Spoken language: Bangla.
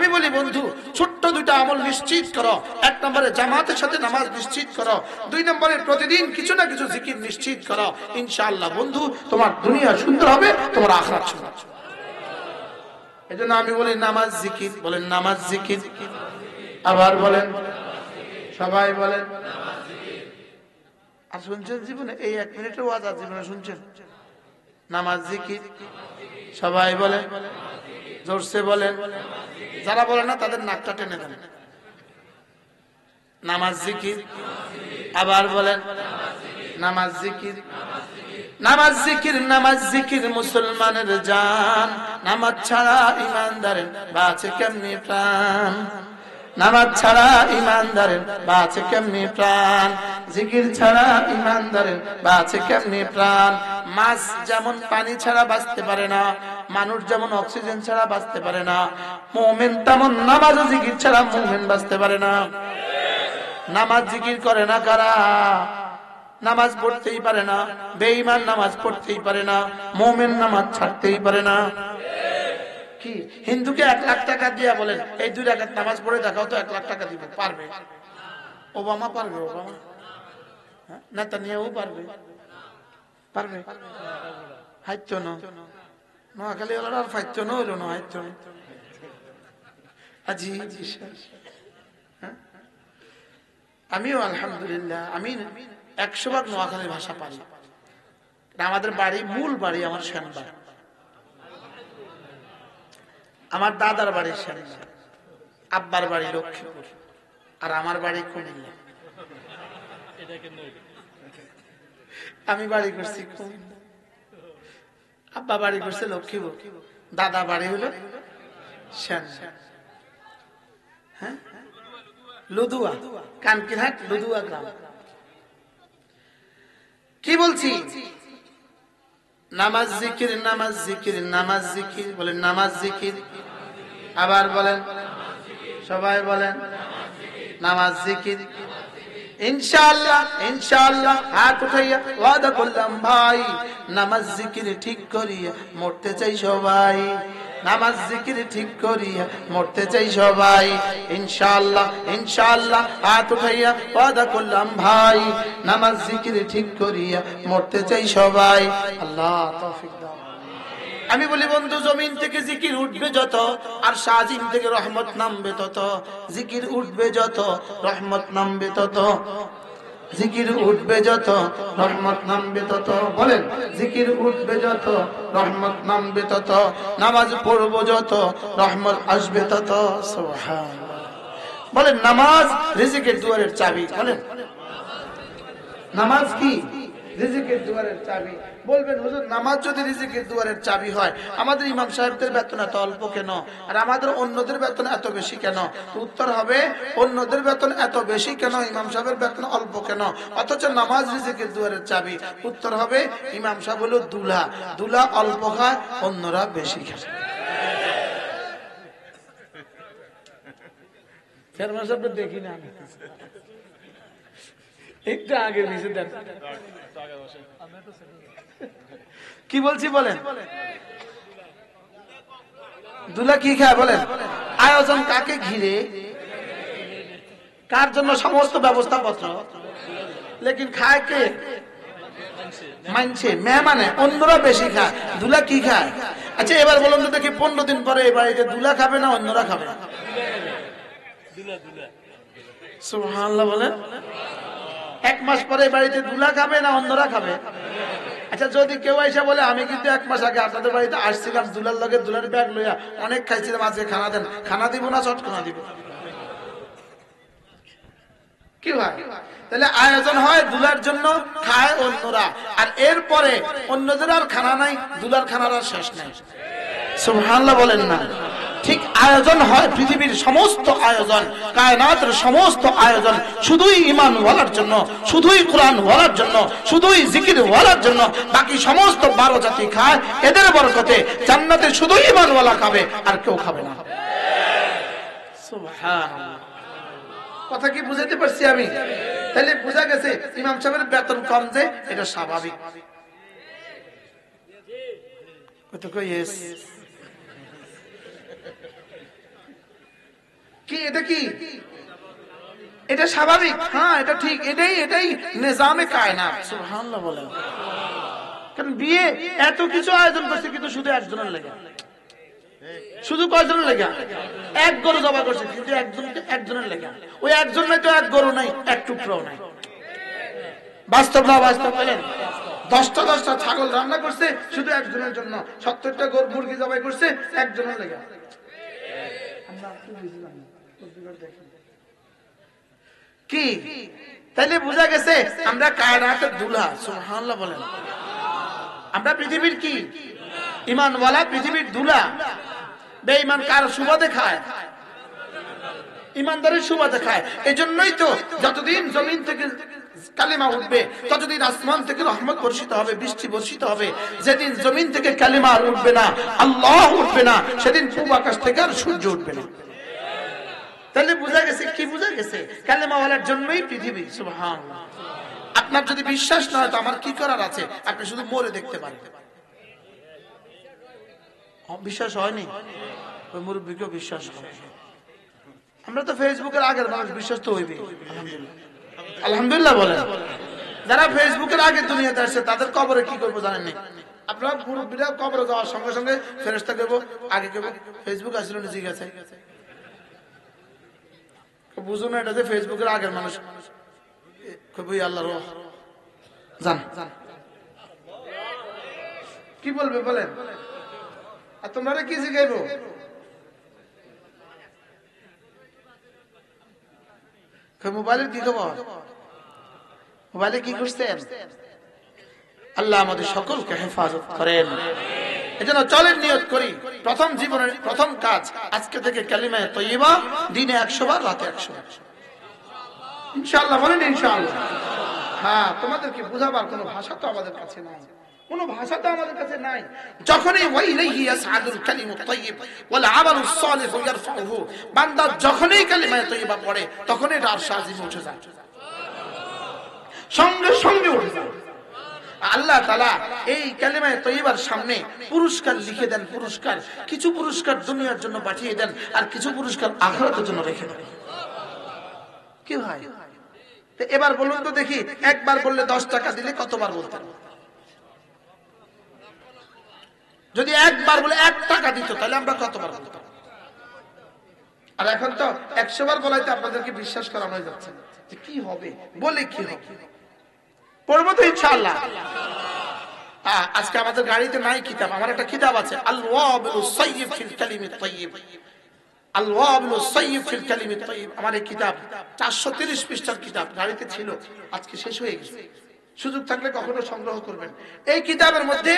আমি বলি বন্ধু, ছোট্ট দুইটা আমল নিশ্চিত করো। এক নম্বরে জামাতের সাথে নামাজ নিশ্চিত করো, দুই নম্বরে প্রতিদিন কিছু না কিছু জিকির নিশ্চিত করো। ইনশাআল্লাহ বন্ধু, তোমার দুনিয়া সুন্দর হবে, তোমার আখিরাত সুন্দর। এজন্য আমি বলি নামাজ জিকির, বলেন নামাজ জিকির। আবার বলেন, সবাই বলেন। আর শুনছেন জীবনে এই 1 মিনিটের ওয়াজ আর জীবনে শুনছেন? নামাজ জিকির, সবাই বলেন, জোরসে বলেন। যারা বলে না তাদের নাকটা টেনে দেন। নামাজ জিকির, আবার বলেন নামাজ জিকির। নামাজ জিকির, নামাজ জিকির মুসলমানের জান। নামাজ ছাড়া ইমানদারের বাঁচে কেমনি প্রাণ। নামাজ ছাড়া ইমানদারের বাঁচে কেমনি প্রাণ। জিকির ছাড়া ইমানদারের বাঁচে কেমনি প্রাণ। মাছ যেমন পানি ছাড়া বাঁচতে পারে না, মানুষ যেমন অক্সিজেন ছাড়া বাঁচতে পারে না, মুমিন তেমন নামাজ ও জিকির ছাড়া মুমিন বাঁচতে পারে না। নামাজ জিকির করে না কারা? নামাজ পড়তেই পারে না, বেঈমান নামাজ পড়তেই পারে না, মুমিন নামাজ ছাড়তেই পারে না। কি হিন্দুকে 1 লাখ টাকা দিয়া বলেন এই 2 রাকাত নামাজ পড়ে দেখাও তো, 1 লাখ টাকা দিবে, পারবে? ওবামা পারবে? ওবামা, নেতানিয়াহু পারবে? পারবে? হাইতো না, নোয়াখালী ওলার আর ফাইতো না, হইল না, হাইতো না। আজি আমিও আলহামদুলিল্লাহ, আমি 100% নোয়াখালীর ভাষা পারি। আমাদের বাড়ি, মূল বাড়ি আমার শ্যামবাগ, আমার দাদার বাড়ি শ্যামবাগ, আব্বার বাড়ি লক্ষ্মীপুর, আর আমার বাড়ি কুমিল্লা। আমি বাড়ি করছি কুমিল্লা, আব্বা বাড়ি করছে লক্ষ্মীপুর, দাদা বাড়ি হলো শ্যামবাগ। হ্যাঁ, লুদুয়া, কানকিরহাট লুদুয়া গ্রাম। কি বলছি? নামাজ জিকির, নামাজ জিকির, নামাজ জিকির, বলেন নামাজ জিকির। আবার বলেন, সবাই বলেন নামাজ জিকির। ইনশাআল্লাহ, ইনশাআল্লাহ হাত উঠাইয়া ওয়াদা করলাম ভাই, নামাজ জিকির ঠিক করিয়া মরতে চাই সবাই। নামাজ জিকির ঠিক করিয়া মরতে চাই সবাই। ইনশাআল্লাহ, ইনশাআল্লাহ হাত উঠাইয়া ওয়াদা করলাম ভাই, নামাজ জিকির ঠিক করিয়া মরতে চাই সবাই। আল্লাহ তৌফিক দাও। আমি বলি বন্ধু, জমিন থেকে জিকির উঠবে যত, আর শাহজিন থেকে রহমত নামবে তত। জিকির উঠবে যত, রহমত নামবে তত। জিকির উঠবে যত, রহমত নামবে তত। বলেন জিকির উঠবে যত, রহমত নামবে তত। নামাজ পড়বো যত, রহমত আসবে তত। সুবহানাল্লাহ। বলেন নামাজ রিজিকের দুয়ারের চাবি। বলেন নামাজ কি? রিজিকের দুয়ারের চাবি। বলবেন হুজুর, নামাজ যদি রিজিকের দুয়ারের চাবি হয়, আমাদের ইমাম সাহেবদের বেতন এত অল্প কেন, আর আমাদের অন্যদের বেতন এত বেশি কেন? উত্তর হবে, অন্যদের বেতন এত বেশি কেন, ইমাম সাহেবের বেতন অল্প কেন, অথচ নামাজ রিজিকের দুয়ারের চাবি? উত্তর হবে, ইমাম সাহেব হলো দুলা, দুলা অল্প খায়, অন্যরা বেশি খায়। চেয়ারম্যান সাহেব দেখি না আমি, একটু আগে নিচে দেন। কি বলছি বলেন? দুলা কি খায় বলেন? আয়োজন কাকে ঘিরে, কার জন্য সমস্ত ব্যবস্থাপত্র, লেকিন খায় কে? মানছে মেহমানে, অন্যরা বেশি খায়। দুলা কি খায়? আচ্ছা এবার বলুন তো দেখি, 15 দিন পরে এবার এই যে দুলা খাবে না অন্যরা খাবে? সুবহানাল্লাহ বলেন। 1 মাস পরে বাড়িতে দুলা খাবে না অন্যরা খাবে? আচ্ছা যদি কেউ এসে বলে আমি কিন্তু 1 মাস আগে আপনাদের বাড়িতে আসছিলাম, দুলার লগে দুলার ব্যাগ লইয়া অনেক খাইছিলাম, আজকে খানা দেন, খানা দিব না চট খানা দিব? কি ভাই? তাহলে আয়োজন হয় দুলার জন্য, খায় অন্যরা, আর এরপরে অন্যদের আর খানা নাই, দুলার খানার আর শেষ নাই। সুবহানাল্লাহ বলেন না? ঠিক আয়োজন হয় পৃথিবীর সমস্ত আয়োজন, কায়নাতের সমস্ত আয়োজন শুধুই ঈমান ওয়ালার জন্য, শুধুই কোরআন ওয়ালার জন্য, শুধুই জিকির ওয়ালার জন্য। বাকি সমস্ত 12 জাতি খায়, এদের বরকতে জান্নাতে শুধু ঈমান ওয়ালা খাবে, আর কেউ খাবে না। সুবহানাল্লাহ। কথা কি বুঝাতে পারছি আমি? তাহলে বোঝা গেছে ইমাম সাহেবের বেতন কম, যে এটা স্বাভাবিক। কি এটা কি এটা স্বাভাবিক, হ্যাঁ এটা ঠিক, এটাই নিজামে কায়নাত। সুবহানাল্লাহ বলেন। কারণ বিয়ে এত কিছু আয়োজন করছে কিন্তু শুধু একজনের লেগে, শুধু কয়জনের লেগে? এক গরু জবা করছে কিন্তু একজনের লেগে। ওই একজন নাই তো এক গরু নাই, এক টুকরো নাই। বাস্তব না বাস্তব বলেন? 10টা ছাগল রান্না করছে শুধু একজনের জন্য, 70টা মুরগি জবাই করছে একজনের লেগে। কি তাইলে বোঝা গেছে আমরা কায়নাতের দুলহা। সুবহানাল্লাহ বলেন। আমরা পৃথিবীর কি ঈমানওয়ালা, পৃথিবীর দুলহা। বেঈমান কার সুবাদে খায়? ঈমানদারের সুবাদে খায়। এজন্যই তো যতদিন জমিন থেকে কালিমা উঠবে ততদিন আসমান থেকে রহমত বর্ষিত হবে, বৃষ্টি বর্ষিত হবে। যেদিন জমিন থেকে কালিমা আর উঠবে না, আল্লাহ উঠবে না, সেদিন পূব আকাশ থেকে আর সূর্য উঠবে না। তাহলে বোঝা গেছে কি? বোঝা গেছে কালেমাওয়ালার জন্যই পৃথিবী। সুবহানাল্লাহ। আপনার যদি বিশ্বাস না হয় তো আমার কি করার আছে? আপনি শুধু মরে দেখতে পারেন। বিশ্বাস হয়নি? ওই মুরব্বীকেও বিশ্বাস হয়। আমরা তো ফেসবুকের আগের মানুষ, বিশ্বাস তো হইবে। আলহামদুলিল্লাহ, আলহামদুলিল্লাহ বলেন। যারা ফেসবুকের আগে দুনিয়াতে আসছে তাদের কবরে কি করবো জানেন? আপনারা মুরব্বীরা কবরে যাওয়ার সঙ্গে সঙ্গে ফেরেশতা কেবো আগে কেবো ফেসবুক আসছিল নিজে গেছে। বুঝো না এটা যে ফেসবুকের আগের মানুষ। আল্লাহ জান কি বলবে বলেন? আর তোমরা কি শিখাইবো? মোবাইলের কি খবর? মোবাইলে কি করছেন? আল্লাহ আমাদের সকলকে হেফাজত করেন। এজন্য চলেন নিয়ত করি, প্রথম জীবনের প্রথম কাজ আজকে থেকে কালিমা তয়্যিবা দিনে 100 বার, রাতে 100 বার। ইনশাআল্লাহ বলেন ইনশাআল্লাহ। হ্যাঁ, তোমাদেরকে বুঝাবার কোনো ভাষা তো আমাদের কাছে নাই, কোনো ভাষা তো আমাদের কাছে নাই। যখনই ওয়াইলাইহি ইয়াসআদুল কালিমুত তাইয়্যিব ওয়াল আমালুস সালিহু ইয়ারফাউহু, বান্দা যখনই কালিমা তয়্যিবা পড়ে তখনই তার আরশ আজিমে উঠে যায়, সঙ্গে সঙ্গে উঠে যায়। আল্লাহ তাআলা এই কালিমা তয়্যিবার সামনে পুরস্কার লিখে দেন। পুরস্কার, কিছু পুরস্কার দুনিয়ার জন্য পাঠিয়ে দেন আর কিছু পুরস্কার আখিরাতের জন্য রেখে দেন। কি ভাই? এবার বলুন তো দেখি, একবার বললে 10 টাকা দিলে কতবার বলতেন? যদি একবার বলে 1 টাকা দিত তাহলে আমরা কতবার বলতাম? আর এখন তো 100 বার বলাইতে আপনাদেরকে বিশ্বাস করানো যাচ্ছে যে কি হবে, বলে কি হবে। পড়বো তো ইনশাআল্লাহ। আজকে আমাদের গাড়িতে নাই কিতাব, আমার একটা কিতাব আছে, আল ওয়াবিলুস সাইয়্যিব ফিল কালিমিত তাইয়্যিব। আল ওয়াবিলুস সাইয়্যিব ফিল কালিমিত তাইয়্যিব, আমার এই কিতাব 430 পৃষ্ঠার কিতাব, গাড়িতে ছিল, আজকে শেষ হয়ে গেছে। সুযোগ থাকলে কখনো সংগ্রহ করবেন। এই কিতাবের মধ্যে